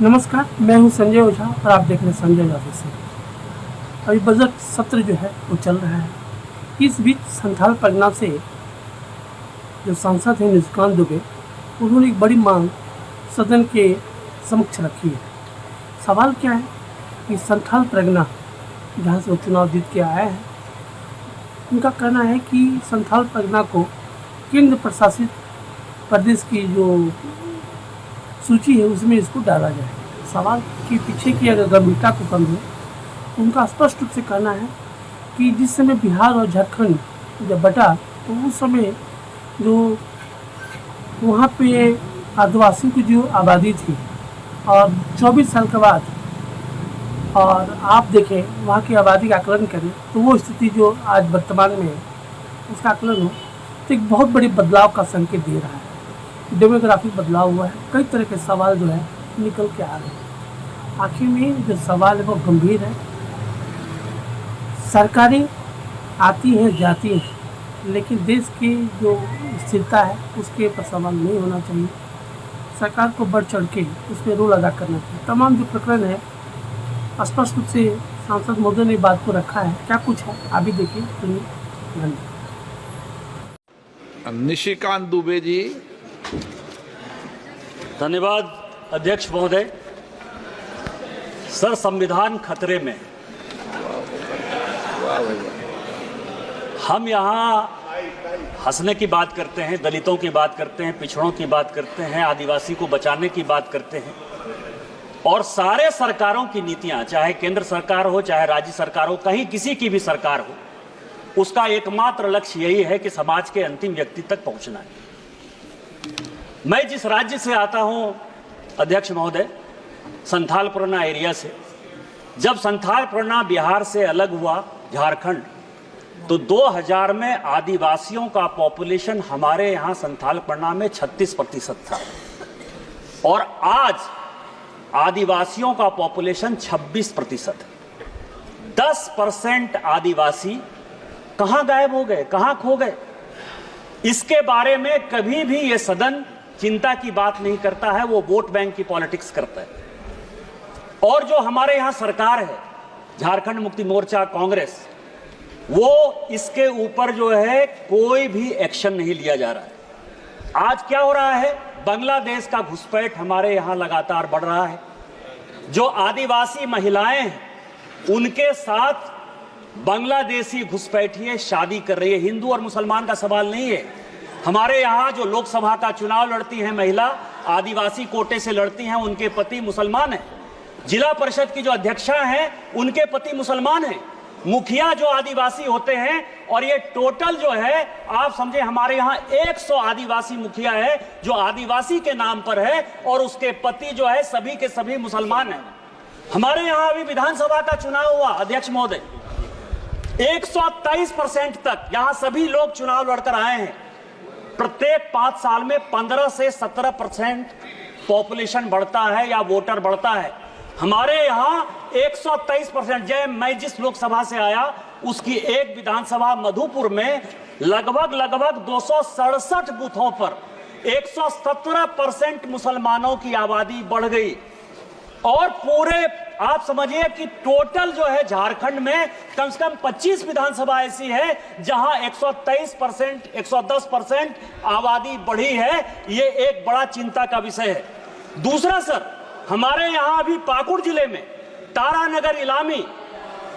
नमस्कार, मैं हूं संजय ओझा और आप देख रहे हैं संजय ओझा ऑफिशियल। अभी बजट सत्र जो है वो चल रहा है। इस बीच संथाल परगना से जो सांसद हैं निशिकांत दुबे, उन्होंने एक बड़ी मांग सदन के समक्ष रखी है। सवाल क्या है कि संथाल परगना जहाँ से वो चुनाव जीत के आया है, उनका कहना है कि संथाल परगना को केंद्र प्रशासित प्रदेश की जो सूची है उसमें इसको डाला जाए। सवाल के पीछे की अगर गंभीरता को समझें तो उनका स्पष्ट रूप से कहना है कि जिस समय बिहार और झारखंड जब बटा तो उस समय जो वहाँ पे आदिवासियों की जो आबादी थी और 24 साल के बाद और आप देखें वहाँ की आबादी का आकलन करें तो वो स्थिति जो आज वर्तमान में है उसका आकलन हो तो एक बहुत बड़ी बदलाव का संकेत दे रहा है। डेमोग्राफिक बदलाव हुआ है, कई तरह के सवाल जो है निकल के आ रहे हैं। आखिर में जो सवाल है वो गंभीर है। सरकारें आती हैं जाती हैं, लेकिन देश की जो स्थिरता है उसके ऊपर सवाल नहीं होना चाहिए। सरकार को बढ़ चढ़ के उसमें रोल अदा करना चाहिए। तमाम जो प्रकरण है स्पष्ट रूप से सांसद महोदय ने बात को रखा है। क्या कुछ है आप भी देखिए, सुनिए। निशिकांत दुबे जी। धन्यवाद अध्यक्ष महोदय। सर, संविधान खतरे में। हम यहाँ हंसने की बात करते हैं, दलितों की बात करते हैं, पिछड़ों की बात करते हैं, आदिवासी को बचाने की बात करते हैं, और सारे सरकारों की नीतियां, चाहे केंद्र सरकार हो चाहे राज्य सरकार हो, कहीं किसी की भी सरकार हो, उसका एकमात्र लक्ष्य यही है कि समाज के अंतिम व्यक्ति तक पहुंचना है। मैं जिस राज्य से आता हूं अध्यक्ष महोदय, संथाल परगना एरिया से, जब संथाल परगना बिहार से अलग हुआ झारखंड, तो 2000 में आदिवासियों का पॉपुलेशन हमारे यहां संथाल परगना में 36% था, और आज आदिवासियों का पॉपुलेशन 26% है। 10% आदिवासी कहां गायब हो गए, कहां खो गए? इसके बारे में कभी भी यह सदन चिंता की बात नहीं करता है, वो वोट बैंक की पॉलिटिक्स करता है। और जो हमारे यहां सरकार है, झारखंड मुक्ति मोर्चा, कांग्रेस, वो इसके ऊपर जो है कोई भी एक्शन नहीं लिया जा रहा है। आज क्या हो रहा है? बांग्लादेश का घुसपैठ हमारे यहां लगातार बढ़ रहा है। जो आदिवासी महिलाएं हैं उनके साथ बांग्लादेशी घुसपैठिए शादी कर रही है। हिंदू और मुसलमान का सवाल नहीं है। हमारे यहाँ जो लोकसभा का चुनाव लड़ती हैं महिला, आदिवासी कोटे से लड़ती हैं, उनके पति मुसलमान हैं। जिला परिषद की जो अध्यक्षा हैं उनके पति मुसलमान हैं। मुखिया जो आदिवासी होते हैं, और ये टोटल जो है आप समझे हमारे यहाँ 100 आदिवासी मुखिया है जो आदिवासी के नाम पर है, और उसके पति जो है सभी के सभी मुसलमान हैं। हमारे यहाँ अभी विधानसभा का चुनाव हुआ अध्यक्ष महोदय, 123% तक यहाँ सभी लोग चुनाव लड़कर आए हैं। प्रत्येक 5 साल में 15 से 17% पॉपुलेशन बढ़ता है या वोटर बढ़ता है। हमारे यहाँ 123%। जय, मैं जिस लोकसभा से आया उसकी एक विधानसभा मधुपुर में लगभग 267 बूथों पर 117% मुसलमानों की आबादी बढ़ गई। और पूरे आप समझिए कि टोटल जो है झारखंड में कम से कम 25 विधानसभा ऐसी है जहां 123%, 110% आबादी बढ़ी है। ये एक बड़ा चिंता का विषय है। दूसरा सर, हमारे यहां अभी पाकुड़ जिले में तारानगर, इलामी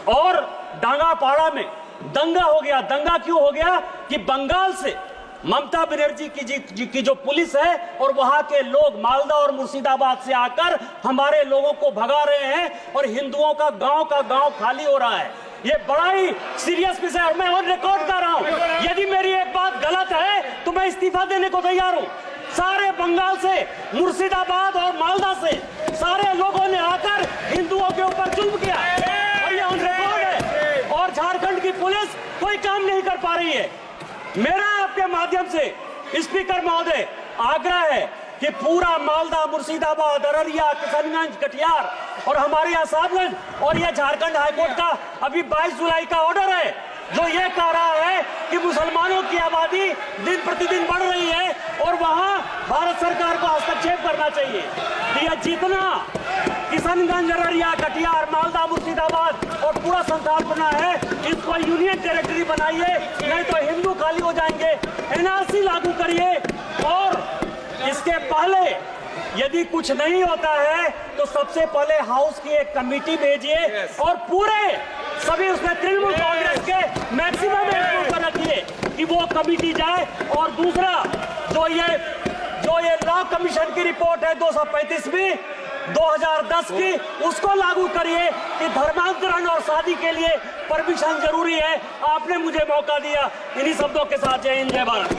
और डांगापाड़ा में दंगा हो गया। दंगा क्यों हो गया कि बंगाल से ममता बनर्जी की जो पुलिस है और वहां के लोग मालदा और मुर्शिदाबाद से आकर हमारे लोगों को भगा रहे हैं, और हिंदुओं का गांव खाली हो रहा है। ये बड़ा ही सीरियस विषय है। मैं ऑन रिकॉर्ड कर रहा हूं, यदि मेरी एक बात गलत है तो मैं इस्तीफा देने को तैयार हूं। सारे बंगाल से, मुर्शिदाबाद और मालदा से सारे लोगों ने आकर हिंदुओं के ऊपर जुल्म किया, और ये ऑन रिकॉर्ड है। और झारखंड की पुलिस कोई काम नहीं कर पा रही है। मेरा आपके माध्यम से स्पीकर महोदय आग्रह है कि पूरा मालदा, मुर्शिदाबाद, अररिया, किशनगंज, कटिहार और हमारे यहाँ साहबगंज, और ये झारखंड हाईकोर्ट का अभी 22 जुलाई का ऑर्डर है जो ये कह रहा है कि मुसलमानों की आबादी दिन प्रतिदिन बढ़ रही है, और वहां भारत सरकार को हस्तक्षेप करना चाहिए कि यह जितना किशनगंज, अररिया, कटिहार, मालदा, मुर्शिदाबाद और पूरा संथालपना है, इसको यूनियन टेरिटरी बनाइए, नहीं तो हिंदू खाली हो जाएंगे। एनआरसी लागू करिए और इसके पहले यदि कुछ नहीं होता है तो सबसे पहले हाउस की एक कमेटी भेजिए और पूरे सभी उसमें तृणमूल कांग्रेस के मैक्सिमम एम्प्लॉय को रखिए कि वो कमेटी जाए। और दूसरा जो ये लॉ कमीशन की रिपोर्ट है 235वीं 2010 की, उसको लागू करिए कि धर्मांतरण और शादी के लिए परमिशन जरूरी है। आपने मुझे मौका दिया। इन्हीं शब्दों के साथ जय हिंद, जय भारत।